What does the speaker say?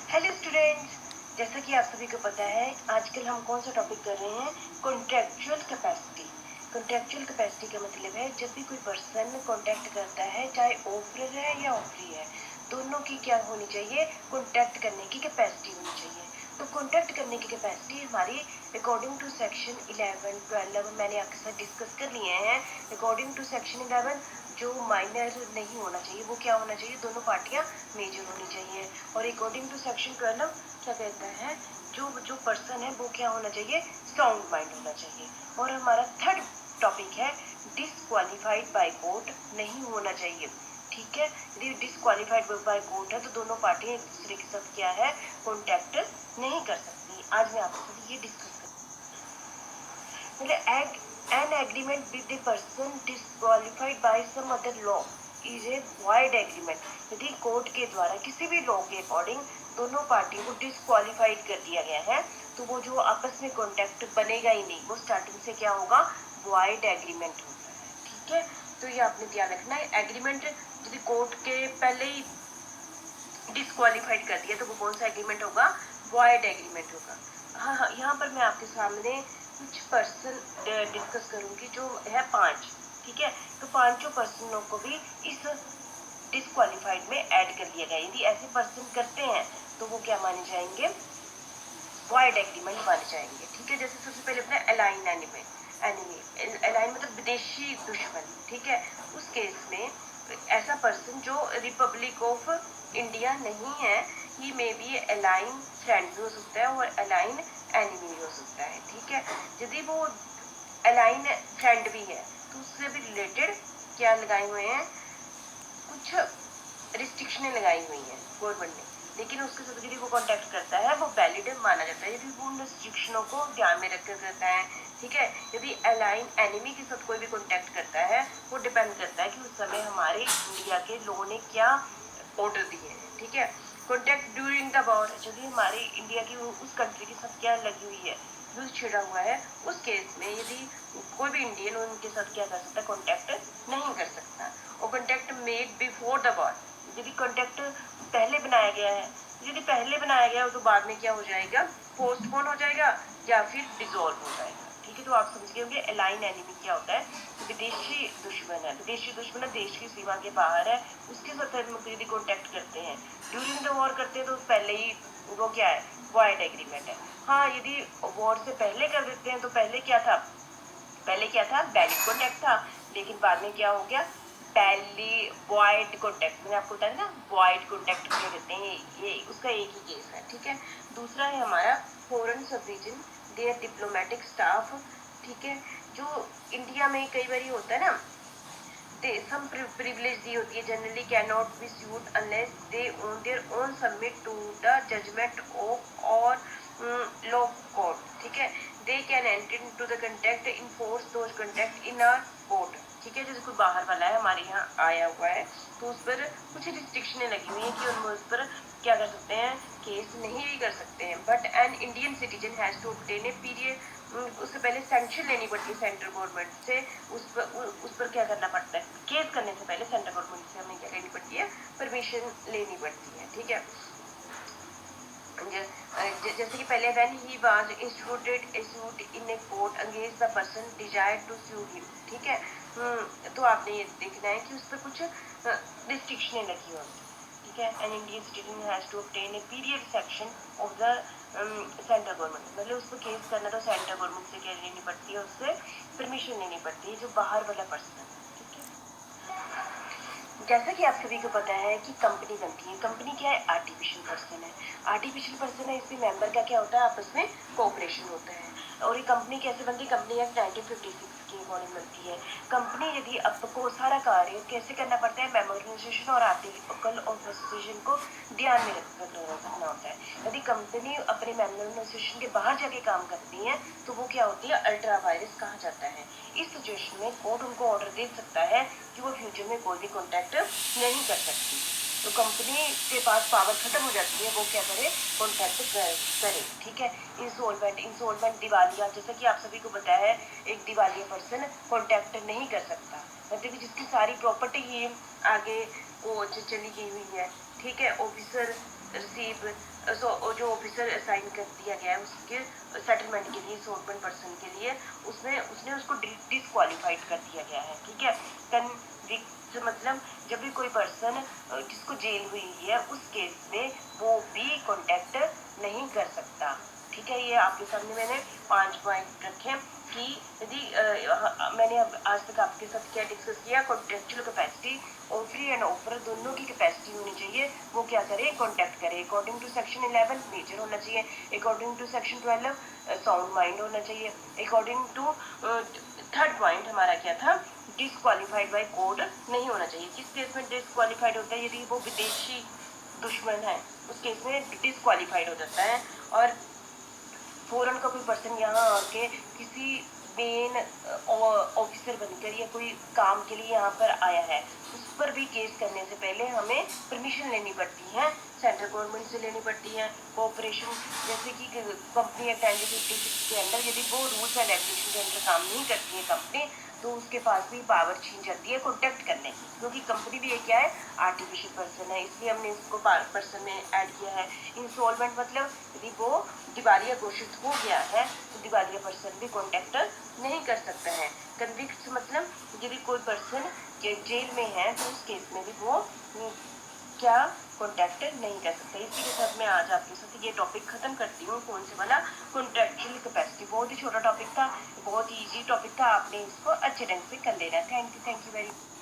Hello students, जैसा कि आप सभी को पता है आजकल हम कौन सा टॉपिक कर रहे हैं, कॉन्ट्रेक्चुअल कैपेसिटी। कॉन्ट्रेक्चुअल कैपेसिटी का मतलब है जब भी कोई पर्सन कॉन्ट्रैक्ट करता है, चाहे ऑफरर है या ऑफरी है, दोनों की क्या होनी चाहिए, कॉन्ट्रैक्ट करने की कैपेसिटी होनी चाहिए। तो कॉन्ट्रैक्ट करने की कैपेसिटी हमारी अकॉर्डिंग टू सेक्शन 11, 12 मैंने आपके साथ डिस्कस कर लिए हैं। अकॉर्डिंग टू सेक्शन 11 जो माइनर नहीं होना चाहिए वो क्या होना चाहिए, दोनों पार्टियां मेजर होनी चाहिए। और अकॉर्डिंग टू सेक्शन 12 क्या कहता है, जो जो पर्सन है वो क्या होना चाहिए, साउंड माइंड होना चाहिए। और हमारा थर्ड टॉपिक है डिसक्वालीफाइड बाय कोर्ट नहीं होना चाहिए। ठीक है, यदि डिसक्वालीफाइड बाय कोर्ट है तो दोनों पार्टियां एक दूसरे के साथ क्या है, कॉन्टैक्ट नहीं कर सकती। आज मैं आपके साथ ये discuss an agreement with the person disqualified by some other law is a void agreement। यदि कोर्ट के द्वारा किसी भी लॉ के अकॉर्डिंग दोनों पार्टियों को डिस्क्वालीफाइड कर दिया गया है तो वो जो आपस में कॉन्टैक्ट बनेगा ही नहीं, वो स्टार्टिंग से क्या होगा, वॉइड एग्रीमेंट होता है। ठीक है, तो ये आपने ध्यान रखना है। एग्रीमेंट यदि कोर्ट के पहले ही डिस्क्वालीफाइड कर दिया तो वो कौन सा एग्रीमेंट होगा, वॉइड एग्रीमेंट होगा। हाँ, यहाँ पर मैं आपके सामने कुछ पर्सन डिस्कस करूंगी जो है 5। ठीक है, तो पांचों पर्सनों को भी इस डिस्क्वालीफाइड में ऐड कर लिया गया। यदि ऐसे पर्सन करते हैं तो वो क्या माने जाएंगे, वॉइड एग्रीमेंट माने जाएंगे। ठीक है, जैसे सबसे पहले अपना अलाइन एनिमी अलाइन मतलब विदेशी दुश्मन। ठीक है, उस केस में ऐसा पर्सन जो रिपब्लिक ऑफ इंडिया नहीं है, ही मे बी अलाइन फ्रेंड भी हो सकता है और अलाइन एनिमी भी हो सकता है। ठीक है, यदि वो अलाइन फ्रेंड भी है तो उससे भी रिलेटेड क्या लगाए हुए हैं, कुछ रिस्ट्रिक्शनें लगाई हुई हैं गवर्नमेंट ने, लेकिन उसके साथ यदि वो कॉन्टैक्ट करता है वो वैलिड माना जाता है यदि वो उन रिस्ट्रिक्शनों को ध्यान में रखकर करता है। ठीक है, यदि अलाइन एनिमी के साथ कोई भी कॉन्टैक्ट करता है वो डिपेंड करता है कि उस समय हमारे इंडिया के लॉ ने क्या ऑर्डर दिए हैं। ठीक है, कॉन्टैक्ट ड्यूरिंग द वॉर, यदि हमारी इंडिया की उस कंट्री के साथ क्या लगी हुई है, युद्ध छिड़ा हुआ है, उस केस में यदि कोई भी इंडियन उनके साथ क्या कर सकता है, कॉन्टैक्ट नहीं कर सकता। और contact made before the war, यदि कॉन्टैक्ट पहले बनाया गया है, यदि पहले बनाया गया हो तो बाद में क्या हो जाएगा, पोस्टपोन हो जाएगा या फिर डिसॉल्व हो जाएगा। ठीक है, तो आप समझ गए होंगे अलाइन एनिमी क्या होता है, विदेशी दुश्मन है। विदेशी दुश्मन देश की सीमा के बाहर है, उसके साथ हम यदि कॉन्टैक्ट करते हैं, ड्यूरिंग द वॉर करते हैं तो पहले ही वो क्या है, वॉइड एग्रीमेंट है। हाँ, यदि वॉर से पहले कर देते हैं तो पहले क्या था, वैलिड कॉन्टैक्ट था, लेकिन बाद में क्या हो गया, पहली वॉइड कॉन्टैक्ट। मैंने आपको बताया ना वॉइड कॉन्टैक्ट क्यों देते हैं, ये उसका एक ही केस है। ठीक है, दूसरा है हमारा फॉरेन सब रीजन देयर डिप्लोमेटिक स्टाफ। ठीक है, जो इंडिया में कई बार होता है ना, some privilege दी होती है, generally can not be sued unless they own their own submit to the judgment of or law court। ठीक है, they can enter into the contract enforce those contract in a court। ठीक है, जैसे कोई बाहर वाला है हमारे यहाँ आया हुआ है तो उस पर कुछ रिस्ट्रिक्शनें लगी हुई हैं कि उन उस पर क्या कर सकते हैं, केस नहीं भी कर सकते हैं। But an Indian citizen has to obtain a period, उससे पहले सैंक्शन लेनी पड़ती है सेंट्रल गवर्नमेंट से, उस पर क्या करना पड़ता है, केस करने से पहले सेंट्रल गवर्नमेंट से हमें क्या लेनी पड़ती है, परमिशन लेनी पड़ती है। ठीक है, जैसे कि पहले when he was instituted a suit in a court against the person desire to sue him. ठीक है, तो आपने ये देखना है कि उस पर कुछ रिस्ट्रिक्शनें लगी होंगी। ठीक है, an Indian citizen has to obtain a period section of the central government, मतलब उस पर केस करना तो सेंट्रल गवर्नमेंट से क्या लेनी पड़ती है, उससे परमिशन लेनी पड़ती है, जो बाहर वाला पर्सन है। ठीक है, जैसा कि आप सभी को पता है कि कंपनी बनती है, कंपनी क्या है, आर्टिफिशियल पर्सन है। आर्टिफिशियल पर्सन है, इसमें मेंबर का क्या होता है, आपस में कोऑपरेशन होता है। और ये कंपनी कैसे बनती है, कंपनी एक्ट 1956 के अकॉर्डिंग बनती है। कंपनी यदि आपको सारा कार्य कैसे करना पड़ता है, मेंबर ऑर्गेनाइजेशन और आर्टिकल ऑफ एसोसिएशन को ध्यान में रखना होता है। यदि कंपनी अपने मेंबर ऑर्गेनाइजेशन के बाहर जाके काम करती है तो वो क्या होती है, अल्ट्रा वायरस कहा जाता है। इस सिचुएशन में कोर्ट उनको ऑर्डर दे सकता है कि वो फ्यूचर में कोई भी कॉन्टैक्ट नहीं कर सकती। तो कंपनी के पास पावर खत्म हो जाती है, वो क्या करे, कॉन्टैक्ट करे। ठीक है, इंसॉल्वेंट दिवालिया, जैसा कि आप सभी को पता है एक दिवालिया पर्सन कॉन्टैक्ट नहीं कर सकता, मतलब कि जिसकी सारी प्रॉपर्टी ही आगे को चली गई हुई है। ठीक है, ऑफिसर रिसीव जो ऑफिसर असाइन कर दिया गया है उसके सेटलमेंट के लिए, इंसॉल्वेंट पर्सन के लिए, उसमें उसने उसको डिसक्वालीफाइड कर दिया गया है। ठीक है, कन्विक्ट मतलब जब भी कोई पर्सन जिसको जेल हुई है उस केस में वो भी कॉन्टेक्ट नहीं कर सकता। ठीक है, ये आपके सामने मैंने 5 पॉइंट रखे कि यदि मैंने अब आज तक आपके साथ क्या डिस्कस किया, contractual capacity, offeree and offer दोनों की कैपेसिटी होनी चाहिए, वो क्या करे, कॉन्टेक्ट करे। अकॉर्डिंग टू सेक्शन 11 नेचर होना चाहिए, according to section 12 sound mind होना चाहिए, अकॉर्डिंग टू थर्ड पॉइंट हमारा क्या था, डिसक्वालीफाइड बाय कोड नहीं होना चाहिए। किस केस में डिसक्वालीफाइड होता है, यदि वो विदेशी दुश्मन है उस केस में डिसक्वालीफाइड हो जाता है। और फॉरेन का कोई पर्सन यहाँ आके किसी मेन ऑफिसर बनकर या कोई काम के लिए यहाँ पर आया है, उस पर भी केस करने से पहले हमें परमिशन लेनी पड़ती है, सेंट्रल गवर्नमेंट से लेनी पड़ती है कोऑपरेशन। जैसे कि कंपनी एक्ट 1956 के अंदर यदि वो रूल्स एंड रेगुलेशन के अंदर काम नहीं करती है कंपनी, तो उसके पास भी पावर छीन जाती है कॉन्टेक्ट करने की, क्योंकि कंपनी भी एक क्या है, आर्टिफिशियल पर्सन है, इसलिए हमने इसको पर्सन में ऐड किया है। इंसॉल्वेंट मतलब यदि वो दिवालिया घोषित हो गया है तो दिवालिया पर्सन भी कॉन्टेक्ट नहीं कर सकता है। कन्विक्ट मतलब यदि कोई पर्सन जेल में है तो उस केस में भी वो क्या कॉन्टैक्ट नहीं कर सकते। इसी के साथ मैं आज आपके साथ ये टॉपिक खत्म करती हूँ। कौन से वाला, कॉन्ट्रेक्चुअल कैपेसिटी। बहुत ही छोटा टॉपिक था, बहुत ही इजी टॉपिक था, आपने इसको अच्छे ढंग से कर लेना है। Thank you very much.